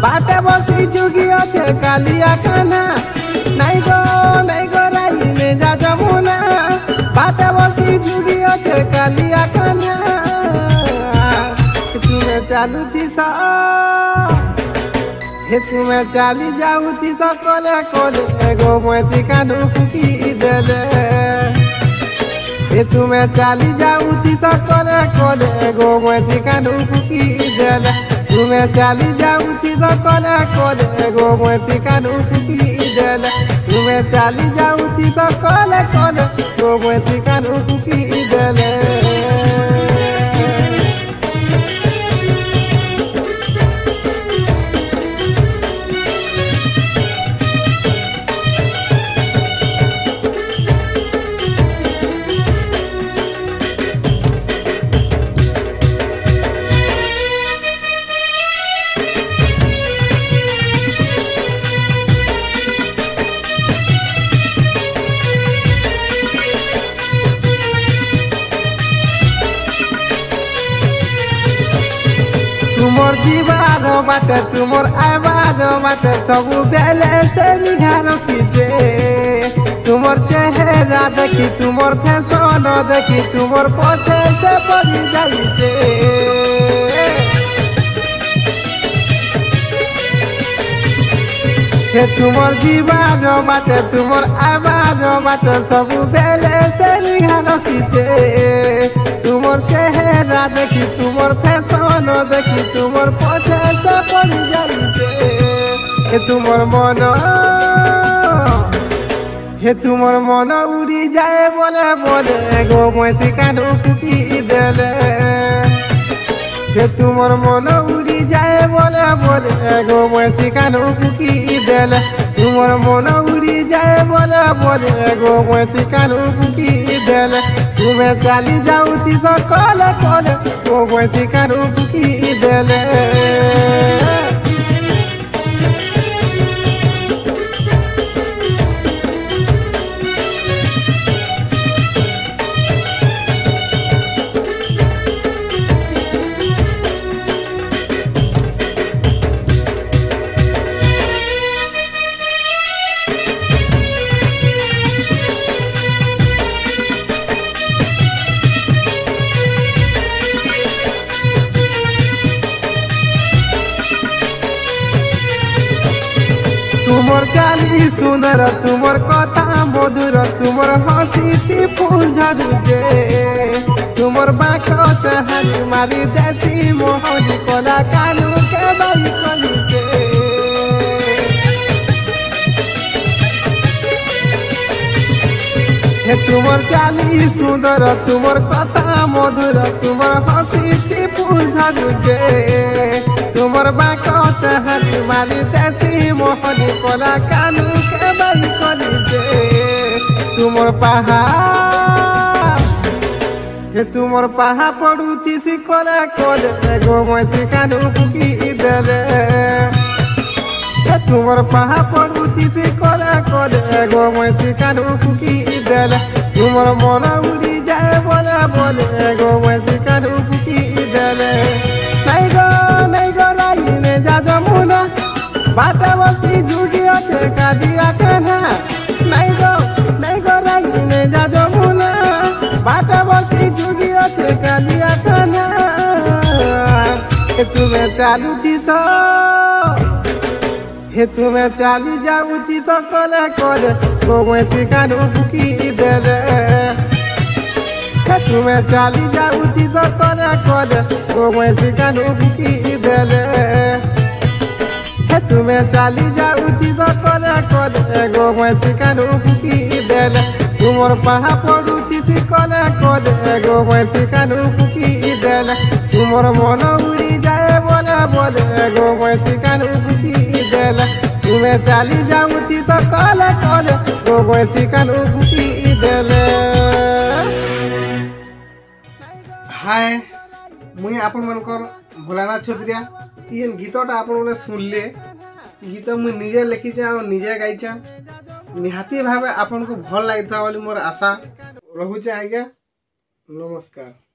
बाटे बसी जुगी अच्छे कालिया खाना नहीं गो राइने जा जमुना बाटे बसी जुगी अच्छे कालिया खाना तुम्हें चालू थी सा तुम्हें चाली जाऊ थी सा कोले कोले एगो मैसी कानू कुकी देले तुम्हें चाली जाऊ थी सा कोले कोले एगो मैसी कानू कुकी देले तुम्हें चाली जाऊ थी सा कोले कोले एगो मैसी कानू कुकी देले तुम्हें चाली जाऊ थी सा कोले कोले एगो मैसी कानू कुकी देले तुमोर जीवार बाटे तुमोर आवाज बाटे सब बेले से निघार खींचे तुमोर चेहरा देखी तुमोर फैशन देखी तुमोर पछे से पड़ी जाइए तुमोर जीवार बाटे तुमोर आवाज बाटे सब बेले से निघार खींचे तुमोर चेहरा देखी तुमोर फैशन देखी तुमोर पछे से पड़ी जाइए तुमोर मन उड़ी जाए बोले बोले गो मैसी कानू कुकी देले तुमोर मन उड़ी जाए बोले बोले गो मैसी कानू कुकी देले तुमोर मन उड़ी जाए बोले बोले गो मैसी कानू कुकी देले तुम्हें चाली जाऊ थी सा कोले कोले गो मैसी कानू कुकी देले तुमोर चाली सुंदर तुमोर कथा मधुर तुमोर हंसी फूल झरुजे तुमोर बाको चाहनी मारी देसी मोहनी कोला कानू के बाई कलिजे तुमोर चाली सुंदर तुमोर कथा मधुर तुमोर हंसी फूल झरुजे तुमोर बाको चाहनी मारी देसी मोहनी कोला कानू के बाई कलिजे तुमोर पहा पड़ू थी सी कोला कोले गो मैसी कानू कुकी देले तुमोर पहा पड़ू थी सी कोला कोले गो मैसी कानू कुकी देले तुमोर मन उड़ी जाए बोले बोले गो मैसी कानू कुकी देले नहीं गो राइने जा जमुना बाटे बसी जुगी अच्छे कालिया खाना नहीं गो राइने जा जमुना बाटे बसी जुगी अच्छे कालिया खाना तुम्हें चालू थी सो तुम्हें चाली जाऊ थी सो कोले कोले गो मैसी कानू कुकी देले तुम्हें चाली जाऊ थी सो कोले कोले गो मैसी कानू कुकी देले तुम्हें चाली जाऊ थी सा कोले कोले गो मैसी कानू कुकी देले तुमोर पहा पड़ू थी सी कोले कोले गो मैसी कानू कुकी देले तुमोर मन उड़ी जाए बोले बोले गो मैसी कानू कुकी देले तुम्हें चाली जाऊ थी सा कोले कोले गो मैसी कानू कुकी देले हाय मुई आपण मनकर भोलानाथ छत्रिया ये गीतटा आपण सुनले गीत मुझे निजे लिखी और निजे गाई निहाती भाव आपन को भल लगी मोर आशा रोचे आज्ञा नमस्कार।